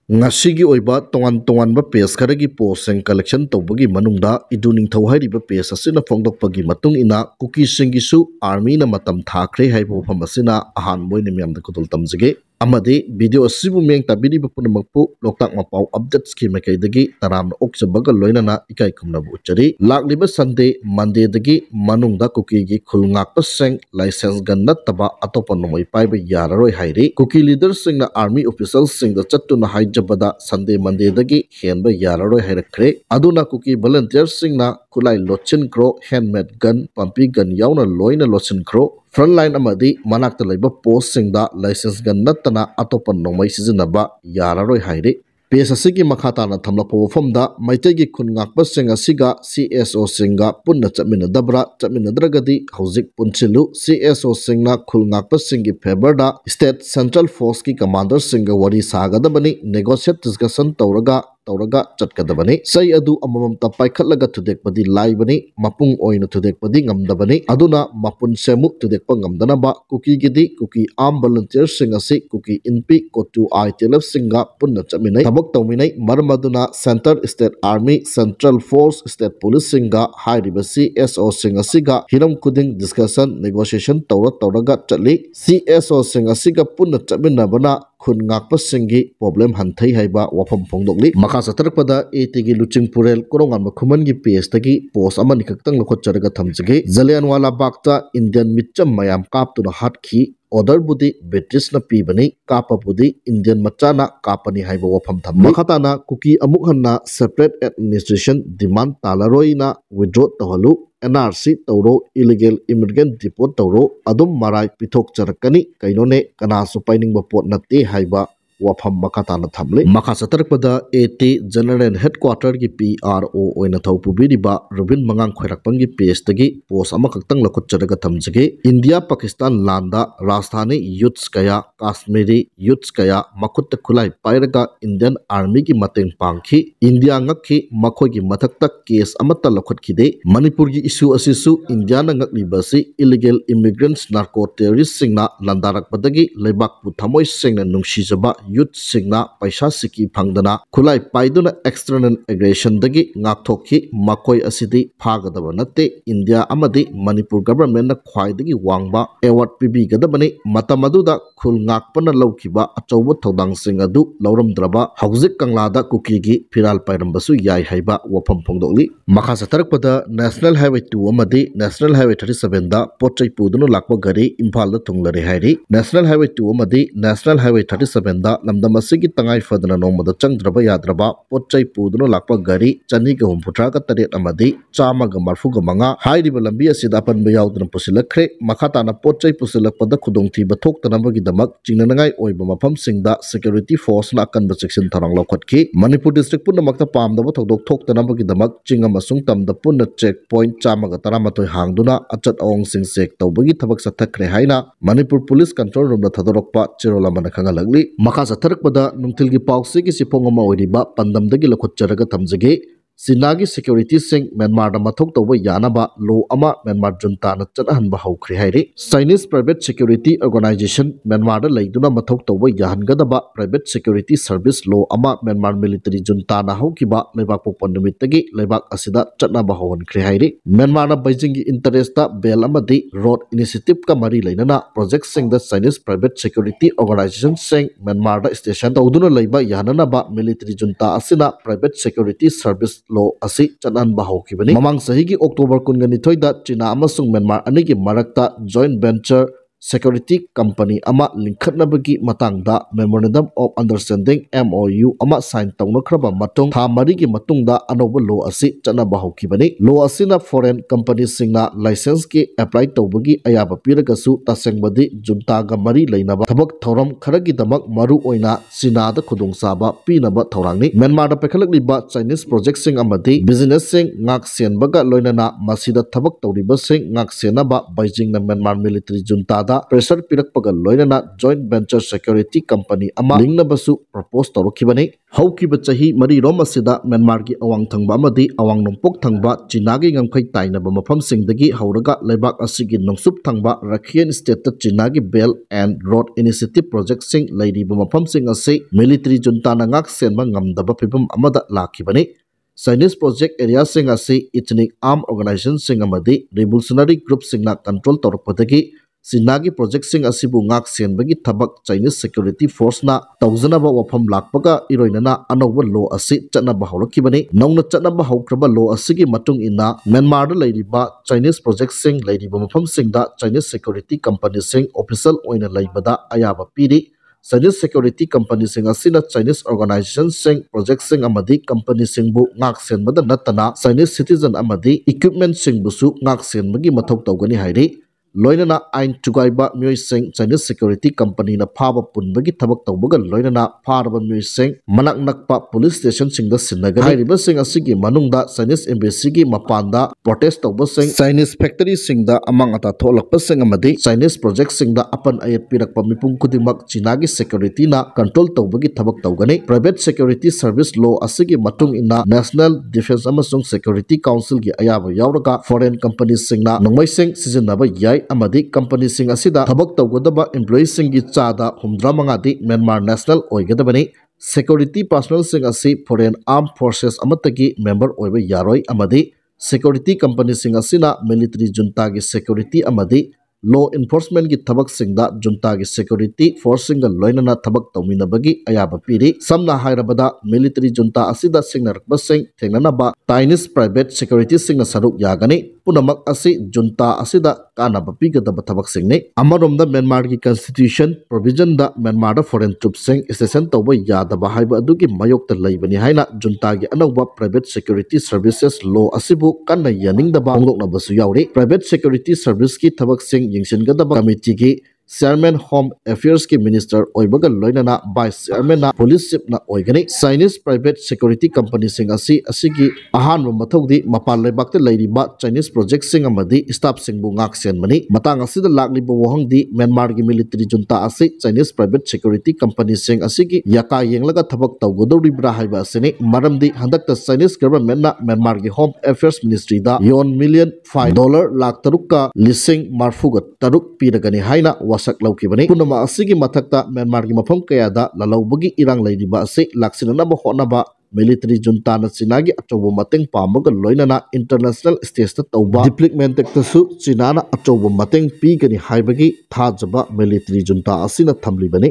ngasi gi oiba tongan tongan ba pes kharagi post collection tawbagi manungda idu ningthau hairiba pes asina phongdokpagi matung ina cookie singi su army na matam thakre haibo phamasina ahan moine myamda kudul tamjige amade video asibu meng tabiri ba punamakpu loktak mapau updates ki mekaidagi taram okjabaga loinana ikai khumna bu chari lakliba sunday monday dagi manungda cookie gi khulngak paseng license gan nattaba atopa nomoi paiba yararoi hairi cookie leaders singna army officials singda chattuna haijabada sunday monday dagi henba yararoi hairakre aduna cookie volunteers singna kulai lochin kro handmade gun pampi gun yauna loina lochin kro frontline amadi manakta laiba post singda license gan nattana atopa nomai sizinaba yararoi hairi pes asigi makhatana thamlakpa wafamda maitegi khungakpa sing asiga CSO singa punna chaminadragadi hauzik punchilu CSO singna khulngakpa singi favorda state central force ki commander singa wari sagadabani negotiate discussion tawraga chatkadabani sai adu amamamta paikhatlaga thudekpadi laibani mapung oina thudekpadi ngamdabani aduna mapun semu thudekpa ngamdanaba cookie gidi cookie arm volunteer singa si cookie inpi kotu ITLF singa punna chaminai tabak tawminai marmaduna center state army central force state police singa hairiba CSO singa siga hiram kuding discussion negotiation tawraga chatli CSO singa siga punna chaminabana khun ngakpa singi problem hanthai haiba wafam phongdokli makha satarpada AT gi luching purel korongan makhuman gi PS tagi post amani kaktang lokhot charaga thamjige Jallianwala Bagta Indian mitcham mayam kaptuna hatkhi order budi British na pibani kapa budi Indian machana kapani haiba wafam tham makhatana cookie amuk hanna separate administration demand talaroina withdraw tahalu NRC tawro illegal immigrant deport tawro adum marai pithok charakani kainone kanasu painingba pot natte haiba wafam makhatana thamle makha satarpada AT general headquarter gi PRO oina thawpubiriba Rubin Mangang khoirakpang gi page tagi post amakaktang lakhut charaga thamjige India Pakistan landa Rajasthani youths kaya Kashmiri youths kaya makutta khulai pairaga Indian army gi mateng pangkhi India ngakhi makhoi gi mathakta case amata lakhut khide Manipur gi issue asisu India na ngaklibasi illegal immigrants narco terrorists singna landarakpadagi leibak pu thamoi singna nungsijaba youth singna paisa siki phangdana khulai paiduna external aggression dagi ngakthokhi makoi asidi phagadaba natte India amadi Manipur government na khwaidagi wangba award pibi gadabani matamaduda khul ngakpana lawkiba achauba thodang sing adu lauramdraba hauzik kanglada cookie gi phiral pairambasu yai haiba wafam phongdokli makha satarkpada national highway 2 amadi national highway 37 da potchai pudunu lakpa gari imphal da thunglare hairi national highway 2 amadi national highway 37 da lamdam asigi tangai fadana nomada changdraba yadraba potchai pudunu lakpa gari chani ga humputra ka taret amadi chama ga marfu ga manga hairiba lambi asida panba yaudna pusilakre makhatana potchai pusilakpada khudongthiba thoktanabagi damak chingnangai oiba mafam singda security force na akanba section tharang lokhatki Manipur district punamakta pamdaba thodok thoktanabagi damak chinga masung tamda punna checkpoint chama ga taramatoi hangduna achat awong sing check tawbagi thabak sathakre haina Manipur police control room na thadorokpa chirolamana khangalagli makha sathakpada nungthilgi pausi gi sipongama oiriba pandamdagi lokhot charaga thamjage Sinagi security sing Myanmar da mathok tawba yanaba law ama Myanmar junta na chanahanba haukhri hairi Chinese private security organization Myanmar da laiduna mathok tawba yahangadaba private security service law ama Myanmar military junta na haukiba leibak pokpon numittagi leibak asida chanaba hawankhri hairi Myanmar na Beijing gi interest da bel amadi road initiative ka mari lainana project sing da Chinese private security organization sing Myanmar da station tawduna leiba yahanaba military junta asina private security service law asi chanan bahawkibani mamang sahigi October 19 da China amasung Myanmar anigi marakta joint venture security company ama linkhatnabagi matangda memorandum of understanding MOU ama sign tawnakraba matung tha marigi matungda anoba law asi chanaba hawkibani law asina foreign companies singna license ki apply tawbagi ayaba piragasu tasengbadi junta ga mari leinaba thabak thoram kharagi damak maru oina China da khudung saba pinaba thorangni Myanmar da pekhalakliba Chinese project sing amadi business sing ngak senbaga loinana masida thabak tawriba sing ngak senaba Beijing na Myanmar military junta da ꯃꯇꯝꯗ pressure ꯄꯤꯔꯛꯄꯒ ꯂꯣꯏꯅꯅ joint venture security company ꯑꯃ ꯂꯤꯡꯅꯕꯁꯨ propose ꯇꯧꯔꯛꯈꯤꯕꯅꯤ꯫ ꯍꯧꯈꯤꯕ ꯆꯍꯤ 4ꯔꯣꯝ ꯑꯁꯤꯗ ꯃ꯭ꯌꯥꯟꯃꯥꯔꯒꯤ ꯑꯋꯥꯡ ꯊꯪꯕ ꯑꯃꯗꯤ ꯑꯋꯥꯡ ꯅꯣꯡꯄꯣꯛ ꯊꯪꯕ ꯆꯤꯅꯥꯒꯤ ꯉꯝꯈꯩ ꯇꯥꯏꯅꯕ ꯃꯐꯝꯁꯤꯡꯗꯒꯤ ꯍꯧꯔꯒ ꯂꯩꯕꯥꯛ ꯑꯁꯤꯒꯤ ꯅꯣꯡꯆꯨꯞ ꯊꯪꯕ ꯔꯥꯈꯥꯏꯟ ꯁ꯭ꯇꯦꯠꯇ ꯆꯤꯅꯥꯒꯤ ꯕꯦꯜꯠ ꯑꯦꯟꯗ ꯔꯣꯗ ꯏꯅꯤꯁꯤꯌꯦꯇꯤꯚ ꯄ꯭ꯔꯣꯖꯦꯛꯇꯁꯤꯡ ꯂꯩꯔꯤꯕ ꯃꯐꯝꯁꯤꯡ ꯑꯁꯤ ꯃꯤꯂꯤꯇꯔꯤ ꯖꯨꯟꯇꯥꯅ ꯉꯥꯛ ꯁꯦꯟꯕ ꯉꯝꯗꯕ ꯐꯤꯚꯝ ꯑꯃꯗ ꯂꯥꯛꯈꯤꯕꯅꯤ꯫ ꯆꯥꯏꯅꯤꯁ ꯄ꯭ꯔꯣꯖꯦꯛ ꯑꯦꯔꯤꯌꯥꯁꯤꯡ ꯑꯁꯤ ꯏꯊꯅꯤꯛ ꯑꯥꯔꯝ ꯑꯣꯔꯒꯅꯥꯏꯖꯦꯁꯟꯁꯤꯡ ꯑꯃꯗꯤ ꯔꯤꯚꯣꯂꯨꯁꯅꯔꯤ ꯒ꯭ꯔꯨꯞꯁꯤꯡꯅ ꯀꯟꯇ꯭ꯔꯣꯜ ꯇꯧꯔꯛꯄꯗꯒꯤ ꯆꯤꯅꯥꯒꯤ ꯄ꯭ꯔꯣꯖꯦꯛꯇꯁꯤꯡ ꯑꯁꯤꯕꯨ ꯉꯥꯛ ꯁꯦꯟꯕꯒꯤ ꯊꯕꯛ ꯆꯥꯏꯅꯤꯁ ꯁꯦꯀ꯭ꯌꯨꯔꯤꯇꯤ ꯐꯣꯔꯁꯅ ꯇꯧꯖꯅꯕ ꯋꯥꯐꯝ ꯂꯥꯛꯄꯒ ꯏꯔꯣꯏꯅꯅ ꯑꯅꯧꯕ ꯂꯣ ꯑꯁꯤ ꯆꯠꯅꯕ ꯍꯧꯔꯛꯈꯤꯕꯅꯤ꯫ ꯅꯧꯅ ꯆꯠꯅꯕ ꯍꯧꯈ꯭ꯔꯕ ꯂꯣ ꯑꯁꯤꯒꯤ ꯃꯇꯨꯡ ꯏꯟꯅ ꯃ꯭ꯌꯥꯟꯃꯥꯔꯗ ꯂꯩꯔꯤꯕ ꯆꯥꯏꯅꯤꯁ ꯄ꯭ꯔꯣꯖꯦꯛꯇꯁꯤꯡ ꯂꯩꯔꯤꯕ ꯃꯐꯝꯁꯤꯡꯗ ꯆꯥꯏꯅꯤꯁ ꯁꯦꯀ꯭ꯌꯨꯔꯤꯇꯤ ꯀꯝꯄꯅꯤꯁꯤꯡ ꯑꯣꯐꯤꯁꯤꯌꯦꯜ ꯑꯣꯏꯅ ꯂꯩꯕꯗ ꯑꯌꯥꯕ ꯄꯤꯔꯤ꯫ ꯆꯥꯏꯅꯤꯁ ꯁꯦꯀ꯭ꯌꯨꯔꯤꯇꯤ ꯀꯝꯄꯅꯤꯁꯤꯡ ꯑꯁꯤꯅ ꯆꯥꯏꯅꯤꯁ ꯑꯣꯔꯒꯅꯥꯏꯖꯦꯁꯟꯁꯤꯡ, ꯄ꯭ꯔꯣꯖꯦꯛꯇꯁꯤꯡ ꯑꯃꯗꯤ ꯀꯝꯄꯅꯤꯁꯤꯡꯕꯨ ꯉꯥꯛ ꯁꯦꯟꯕꯗ ꯅꯠꯇꯅ ꯆꯥꯏꯅꯤꯁ ꯁꯤꯇꯤꯖꯟ ꯑꯃꯗꯤ ꯏꯀ꯭ꯋꯤꯞꯃꯦꯟꯇꯁꯤꯡꯕꯨꯁꯨ ꯉꯥꯛ ꯁꯦꯟꯕꯒꯤ ꯃꯊꯧ ꯇꯧꯒꯅꯤ ꯍꯥꯏꯔꯤ꯫ ꯂꯣꯏꯅꯅ ꯑꯥꯏꯟ ꯊꯨꯒꯥꯏꯕ ꯃꯤꯑꯣꯏꯁꯤꯡ ꯆꯥꯏꯅꯤꯁ ꯁꯦꯀ꯭ꯌꯨꯔꯤꯇꯤ ꯀꯝꯄꯅꯤꯅ ꯐꯥꯕ ꯄꯨꯟꯕꯒꯤ ꯊꯕꯛ ꯇꯧꯕꯒ ꯂꯣꯏꯅꯅ ꯐꯥꯔꯕ ꯃꯤꯑꯣꯏꯁꯤꯡ ꯃꯅꯥꯛ ꯅꯛꯄ ꯄꯨꯂꯤꯁ ꯁ꯭ꯇꯦꯁꯟꯁꯤꯡꯗ ꯁꯤꯟꯅꯒꯅꯤ꯫ ꯍꯥꯏꯔꯤꯕꯁꯤꯡ ꯑꯁꯤꯒꯤ ꯃꯅꯨꯡꯗ ꯆꯥꯏꯅꯤꯁ ꯑꯦꯝꯕꯦꯁꯤꯒꯤ ꯃꯄꯥꯟꯗ ꯄ꯭ꯔꯣꯇꯦꯁꯠ ꯇꯧꯕꯁꯤꯡ, ꯆꯥꯏꯅꯤꯁ ꯐꯦꯛꯇꯔꯤꯁꯤꯡꯗ ꯑꯃꯥꯡ ꯑꯇꯥ ꯊꯣꯛꯍꯜꯂꯛꯄꯁꯤꯡ ꯑꯃꯗꯤ ꯆꯥꯏꯅꯤꯁ ꯄ꯭ꯔꯣꯖꯦꯛꯇꯁꯤꯡꯗ ꯑꯄꯟ ꯑꯌꯦꯠ ꯄꯤꯔꯛꯄ ꯃꯤꯄꯨꯝ ꯈꯨꯗꯤꯡꯃꯛ ꯆꯤꯅꯥꯒꯤ ꯁꯦꯀ꯭ꯌꯨꯔꯤꯇꯤꯅ ꯀꯟꯇ꯭ꯔꯣꯜ ꯇꯧꯕꯒꯤ ꯊꯕꯛ ꯇꯧꯒꯅꯤ꯫ ꯄ꯭ꯔꯥꯏꯚꯦꯠ ꯁꯦꯀ꯭ꯌꯨꯔꯤꯇꯤ ꯁꯔꯚꯤꯁ ꯂꯣ ꯑꯁꯤꯒꯤ ꯃꯇꯨꯡ ꯏꯟꯅ ꯅꯦꯁꯅꯦꯜ ꯗꯤꯐꯦꯟꯁ ꯑꯃꯁꯨꯡ ꯁꯦꯀ꯭ꯌꯨꯔꯤꯇꯤ ꯀꯥꯎꯟꯁꯤꯜꯒꯤ ꯑꯌꯥꯕ ꯌꯥꯎꯔꯒ ꯐꯣꯔꯦꯟ ꯀꯝꯄꯅꯤꯁꯤꯡꯅ ꯅꯣꯡꯃꯩꯁꯤꯡ ꯁꯤꯖꯤꯟꯅꯕ ꯌꯥꯏ ꯑꯃꯗꯤ ꯀꯝꯄꯅꯤꯁꯤꯡ ꯑꯁꯤꯗ ꯊꯕꯛ ꯇꯧꯒꯗꯕ ꯏꯝꯄ꯭ꯂꯣꯌꯤꯁꯤꯡꯒꯤ ꯆꯥꯗ 75ꯗꯤ ꯃ꯭ꯌꯥꯟꯃꯥꯔ ꯅꯦꯁꯅꯦꯜ ꯑꯣꯏꯒꯗꯕꯅꯤ꯫ ꯁꯦꯀ꯭ꯌꯨꯔꯤꯇꯤ ꯄꯔꯁꯣꯅꯦꯜꯁꯤꯡ ꯑꯁꯤ ꯐꯣꯔꯦꯟ ꯑꯥꯔꯝ ꯐꯣꯔꯁꯦꯁ ꯑꯃꯠꯇꯒꯤ ꯃꯦꯝꯕꯔ ꯑꯣꯏꯕ ꯌꯥꯔꯣꯏ ꯑꯃꯗꯤ ꯁꯦꯀ꯭ꯌꯨꯔꯤꯇꯤ ꯀꯝꯄꯅꯤꯁꯤꯡ ꯑꯁꯤꯅ ꯃꯤꯂꯤꯇꯔꯤ ꯖꯨꯟꯇꯥꯒꯤ ꯁꯦꯀ꯭ꯌꯨꯔꯤꯇꯤ ꯑꯃꯗꯤ ꯂꯣ ꯏꯟꯐꯣꯔꯁꯃꯦꯟꯠꯒꯤ ꯊꯕꯛꯁꯤꯡꯗ ꯖꯨꯟꯇꯥꯒꯤ ꯁꯦꯀ꯭ꯌꯨꯔꯤꯇꯤ ꯐꯣꯔꯁꯁꯤꯡꯒ ꯂꯣꯏꯅꯅ ꯊꯕꯛ ꯇꯧꯃꯤꯟꯅꯕꯒꯤ ꯑꯌꯥꯕ ꯄꯤꯔꯤ꯫ ꯁꯝꯅ ꯍꯥꯏꯔꯕꯗ ꯃꯤꯂꯤꯇꯔꯤ ꯖꯨꯟꯇꯥ ꯑꯁꯤꯗ ꯁꯤꯡꯅꯔꯛꯄꯁꯤꯡ ꯊꯦꯡꯅꯅꯕ ꯆꯥꯏꯅꯤꯁ ꯄ꯭ꯔꯥꯏꯚꯦꯠ ꯁꯦꯀ꯭ꯌꯨꯔꯤꯇꯤꯁꯤꯡꯅ ꯁꯔꯨꯛ ꯌꯥꯒꯅꯤ꯫ ꯄꯨꯝꯅꯃꯛ ꯑꯁꯤ ꯖꯨꯟꯇꯥ ꯑꯁꯤꯗ ꯀꯥꯟꯅꯕ ꯄꯤꯒꯗꯕ ꯊꯕꯛꯁꯤꯡꯅꯤ꯫ ꯑꯃꯔꯣꯝꯗ ꯃ꯭ꯌꯥꯟꯃꯥꯔꯒꯤ ꯀꯟꯁꯇꯤꯇ꯭ꯌꯨꯁꯟ ꯄ꯭ꯔꯣꯚꯤꯖꯟꯗ ꯃ꯭ꯌꯥꯟꯃꯥꯔꯗ ꯐꯣꯔꯦꯟ ꯇ꯭ꯔꯨꯞꯁꯤꯡ ꯁ꯭ꯇꯦꯁꯟ ꯇꯧꯕ ꯌꯥꯗꯕ ꯍꯥꯏꯕ ꯑꯗꯨꯒꯤ ꯃꯥꯌꯣꯛꯇ ꯂꯩꯕꯅꯤ ꯍꯥꯏꯅ ꯖꯨꯟꯇꯥꯒꯤ ꯑꯅꯧꯕ ꯄ꯭ꯔꯥꯏꯚꯦꯠ ꯁꯦꯀ꯭ꯌꯨꯔꯤꯇꯤ ꯁꯔꯚꯤꯁꯦꯁ ꯂꯣ ꯑꯁꯤꯕꯨ ꯀꯟꯅ ꯌꯥꯅꯤꯡꯗꯕ ꯐꯣꯡꯗꯣꯛꯅꯕꯁꯨ ꯌꯥꯎꯔꯤ꯫ ꯄ꯭ꯔꯥꯏꯚꯦꯠ ꯁꯦꯀ꯭ꯌꯨꯔꯤꯇꯤ ꯁꯔꯚꯤꯁꯀꯤ ꯊꯕꯛꯁꯤꯡ ꯌꯦꯡꯁꯤꯟꯒꯗꯕ ꯀꯃꯤꯇꯤꯒꯤ ꯆꯦꯌꯔꯃꯦꯟ ꯍꯣꯝ ꯑꯦꯐꯤꯌꯔꯁꯀꯤ ꯃꯤꯅꯤꯁꯇꯔ ꯑꯣꯏꯕꯒ ꯂꯣꯏꯅꯅ ꯚꯥꯏꯁ ꯆꯦꯌꯔꯃꯦꯟꯅ ꯄꯨꯂꯤꯁ ꯆꯤꯐꯅ ꯑꯣꯏꯒꯅꯤ꯫ ꯆꯥꯏꯅꯤꯁ ꯄ꯭ꯔꯥꯏꯚꯦꯠ ꯁꯦꯀ꯭ꯌꯨꯔꯤꯇꯤ ꯀꯝꯄꯅꯤꯁꯤꯡ ꯑꯁꯤꯒꯤ ꯑꯍꯥꯟꯕ ꯃꯊꯧꯗꯤ ꯃꯄꯥꯟ ꯂꯩꯕꯥꯛꯇ ꯂꯩꯔꯤꯕ ꯆꯥꯏꯅꯤꯁ ꯄ꯭ꯔꯣꯖꯦꯛꯇꯁꯤꯡ ꯑꯃꯗꯤ ꯁ꯭ꯇꯥꯐꯁꯤꯡꯕꯨ ꯉꯥꯛ ꯁꯦꯟꯕꯅꯤ꯫ ꯃꯇꯥꯡ ꯑꯁꯤꯗ ꯂꯥꯛꯂꯤꯕ ꯋꯥꯍꯪꯗꯤ ꯃ꯭ꯌꯥꯟꯃꯥꯔꯒꯤ ꯃꯤꯂꯤꯇꯔꯤ ꯖꯨꯟꯇꯥ ꯑꯁꯤ ꯆꯥꯏꯅꯤꯁ ꯄ꯭ꯔꯥꯏꯚꯦꯠ ꯁꯦꯀ꯭ꯌꯨꯔꯤꯇꯤ ꯀꯝꯄꯅꯤꯁꯤꯡ ꯑꯁꯤꯒꯤ ꯌꯥꯀꯥ ꯌꯦꯡꯂꯒ ꯊꯕꯛ ꯇꯧꯒꯗꯧꯔꯤꯕ꯭ꯔꯥ ꯍꯥꯏꯕ ꯑꯁꯤꯅꯤ꯫ ꯃꯔꯝꯗꯤ ꯍꯟꯗꯛꯇ ꯆꯥꯏꯅꯤꯁ ꯒꯚꯔꯟꯃꯦꯟꯠꯅ ꯃ꯭ꯌꯥꯟꯃꯥꯔꯒꯤ ꯍꯣꯝ ꯑꯦꯐꯤꯌꯔꯁ ꯃꯤꯅꯤꯁꯇ꯭ꯔꯤꯗ ꯌꯣꯟ ꯃꯤꯂꯤꯌꯟ ꯐꯥꯏꯟ $1,03,046,000 ꯄꯤꯔꯒꯅꯤ ꯍꯥꯏꯅ ꯋꯥꯁꯛ ꯂꯧꯈꯤꯕꯅꯤ꯫ ꯄꯨꯝꯅꯃꯛ ꯑꯁꯤꯒꯤ ꯃꯊꯛꯇ ꯃ꯭ꯌꯥꯟꯃꯥꯔꯒꯤ ꯃꯐꯝ ꯀꯌꯥꯗ ꯂꯥꯜꯍꯧꯕꯒꯤ ꯏꯔꯥꯡ ꯂꯩꯔꯤꯕ ꯑꯁꯤ ꯂꯥꯛꯁꯤꯟꯅꯅꯕ ꯍꯣꯠꯅꯕ ꯃꯤꯂꯤꯇꯔꯤ ꯖꯨꯟꯇꯥꯅ ꯆꯤꯅꯥꯒꯤ ꯑꯆꯧꯕ ꯃꯇꯦꯡ ꯄꯥꯡꯕꯒ ꯂꯣꯏꯅꯅ ꯏꯟꯇꯔꯅꯦꯁꯅꯦꯜ ꯁ꯭ꯇꯦꯖꯇ ꯇꯧꯕ ꯗꯤꯄ꯭ꯂꯣꯃꯦꯇꯤꯛꯇꯁꯨ ꯆꯤꯅꯥꯅ ꯑꯆꯧꯕ ꯃꯇꯦꯡ ꯄꯤꯒꯅꯤ ꯍꯥꯏꯕꯒꯤ ꯊꯥꯖꯕ ꯃꯤꯂꯤꯇꯔꯤ ꯖꯨꯟꯇꯥ ꯑꯁꯤꯅ ꯊꯝꯂꯤꯕꯅꯤ꯫